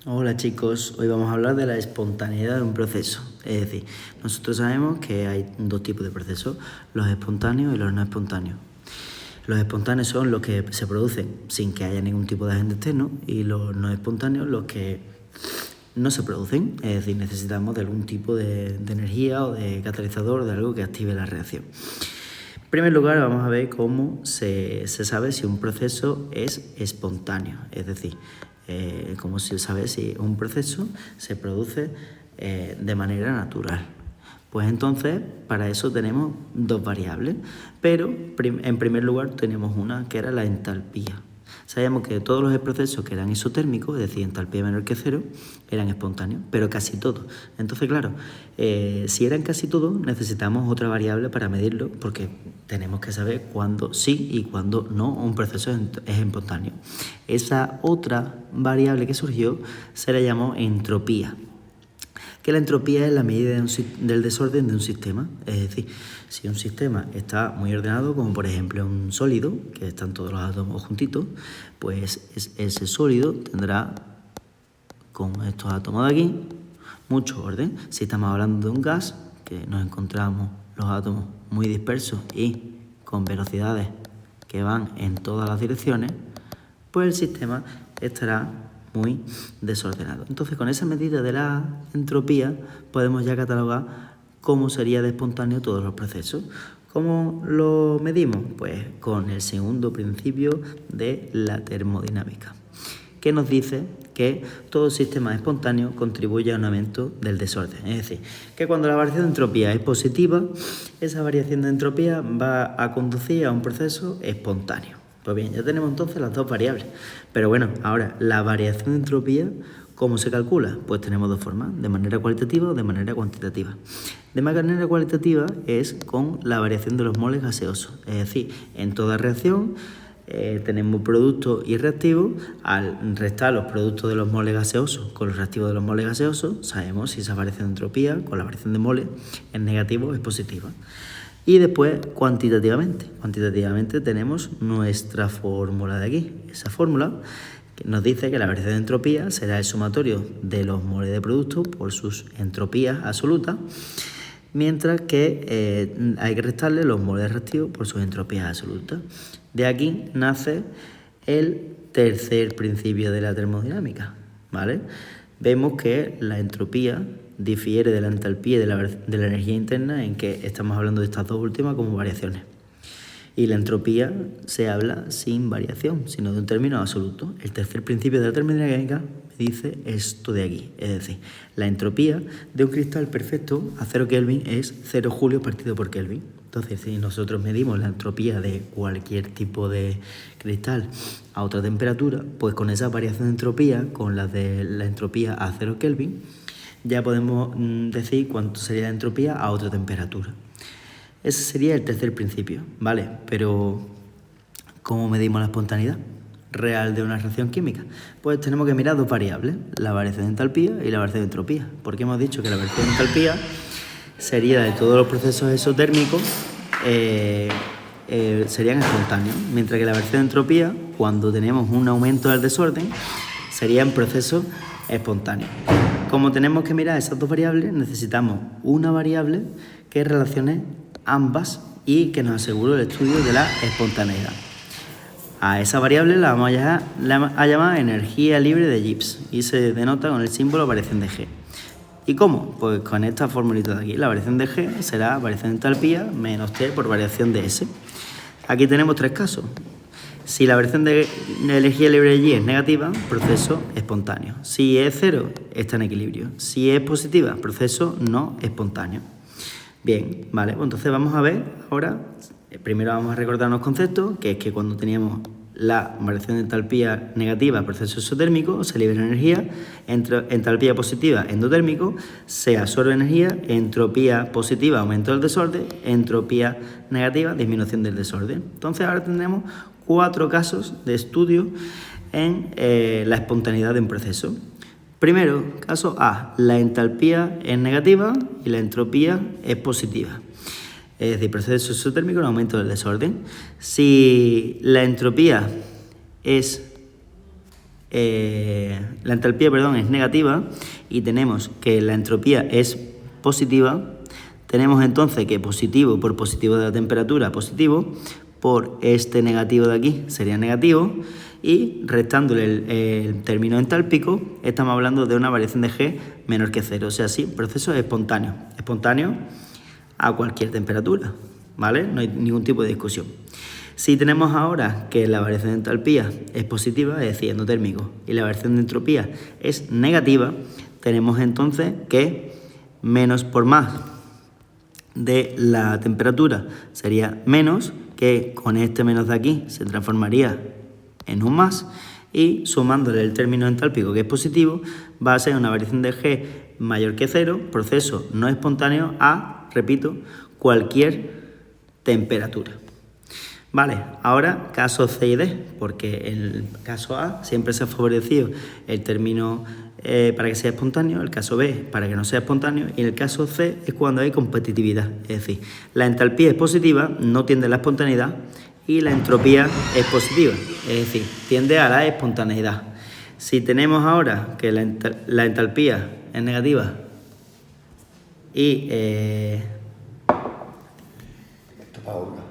Hola chicos, hoy vamos a hablar de la espontaneidad de un proceso. Es decir, nosotros sabemos que hay dos tipos de procesos, los espontáneos y los no espontáneos. Los espontáneos son los que se producen sin que haya ningún tipo de agente externo y los no espontáneos los que no se producen, es decir, necesitamos de algún tipo de energía o de catalizador, de algo que active la reacción. En primer lugar, vamos a ver cómo se sabe si un proceso es espontáneo, es decir, cómo se sabe si un proceso se produce de manera natural. Pues entonces, para eso tenemos dos variables, pero en primer lugar tenemos una que era la entalpía. Sabíamos que todos los procesos que eran isotérmicos, es decir, entalpía menor que cero, eran espontáneos, pero casi todos. Entonces, claro, si eran casi todos, necesitamos otra variable para medirlo, porque tenemos que saber cuándo sí y cuándo no un proceso es espontáneo. Esa otra variable que surgió se la llamó entropía. Que la entropía es la medida del desorden de un sistema. Es decir, si un sistema está muy ordenado, como por ejemplo un sólido, que están todos los átomos juntitos, pues ese sólido tendrá, con estos átomos de aquí, mucho orden. Si estamos hablando de un gas, que nos encontramos los átomos muy dispersos y con velocidades que van en todas las direcciones, pues el sistema estará muy desordenado. Entonces, con esa medida de la entropía podemos ya catalogar cómo sería de espontáneo todos los procesos. ¿Cómo lo medimos? Pues con el segundo principio de la termodinámica, que nos dice que todo sistema espontáneo contribuye a un aumento del desorden. Es decir, que cuando la variación de entropía es positiva, esa variación de entropía va a conducir a un proceso espontáneo. Pues bien, ya tenemos entonces las dos variables. Pero bueno, ahora, la variación de entropía, ¿cómo se calcula? Pues tenemos dos formas, de manera cualitativa o de manera cuantitativa. De manera cualitativa es con la variación de los moles gaseosos. Es decir, en toda reacción tenemos producto y reactivo. Al restar los productos de los moles gaseosos con los reactivos de los moles gaseosos, sabemos si esa variación de entropía con la variación de moles es negativa o es positiva. Y después, cuantitativamente tenemos nuestra fórmula de aquí. Esa fórmula que nos dice que la variación de entropía será el sumatorio de los moles de producto por sus entropías absolutas, mientras que hay que restarle los moles reactivos por sus entropías absolutas. De aquí nace el tercer principio de la termodinámica, ¿vale? Vemos que la entropía difiere de la entalpía y de la energía interna, en que estamos hablando de estas dos últimas como variaciones. Y la entropía se habla sin variación, sino de un término absoluto. El tercer principio de la termodinámica dice esto de aquí, es decir, la entropía de un cristal perfecto a 0 Kelvin es 0 julios partido por Kelvin. Entonces, si nosotros medimos la entropía de cualquier tipo de cristal a otra temperatura, pues con esa variación de entropía, con la de la entropía a 0 Kelvin, ya podemos decir cuánto sería la entropía a otra temperatura. Ese sería el tercer principio, ¿vale? Pero, ¿cómo medimos la espontaneidad real de una reacción química? Pues tenemos que mirar dos variables, la variación de entalpía y la variación de entropía. Porque hemos dicho que la variación de entalpía sería de todos los procesos exotérmicos, serían espontáneos, mientras que la variación de entropía, cuando tenemos un aumento del desorden, serían procesos espontáneos. Como tenemos que mirar esas dos variables, necesitamos una variable que relacione ambas y que nos asegure el estudio de la espontaneidad. A esa variable la vamos a llamar energía libre de Gibbs y se denota con el símbolo variación de G. ¿Y cómo? Pues con esta formulita de aquí. La variación de G será variación de entalpía menos T por variación de S. Aquí tenemos tres casos. Si la variación de energía libre de G es negativa, proceso espontáneo. Si es cero, está en equilibrio. Si es positiva, proceso no espontáneo. Bien, vale, pues entonces vamos a ver ahora, primero vamos a recordar unos conceptos, que es que cuando teníamos la variación de entalpía negativa, proceso exotérmico, se libera energía, entalpía positiva, endotérmico, se absorbe energía, entropía positiva, aumento del desorden, entropía negativa, disminución del desorden. Entonces ahora tendremos 4 casos de estudio en la espontaneidad de un proceso. Primero, caso A, la entalpía es negativa y la entropía es positiva. Es decir, proceso exotérmico en aumento del desorden. Si la entropía es la entalpía, perdón, es negativa y tenemos que la entropía es positiva, tenemos entonces que positivo por positivo de la temperatura, positivo, por este negativo de aquí sería negativo, y restándole el término entálpico, estamos hablando de una variación de G menor que 0, o sea, sí, proceso espontáneo a cualquier temperatura, ¿vale? No hay ningún tipo de discusión. Si tenemos ahora que la variación de entalpía es positiva, es decir, endotérmico, y la variación de entropía es negativa, tenemos entonces que menos por más de la temperatura sería menos, que con este menos de aquí se transformaría en un más, y sumándole el término entálpico que es positivo, va a ser una variación de G mayor que 0, proceso no espontáneo a, repito, cualquier temperatura. Vale, ahora caso C y D, porque en el caso A siempre se ha favorecido el término para que sea espontáneo, el caso B para que no sea espontáneo, y en el caso C es cuando hay competitividad, es decir, la entalpía es positiva, no tiende a la espontaneidad, y la entropía es positiva, es decir, tiende a la espontaneidad. Si tenemos ahora que la entalpía es negativa y... Esto para Olga.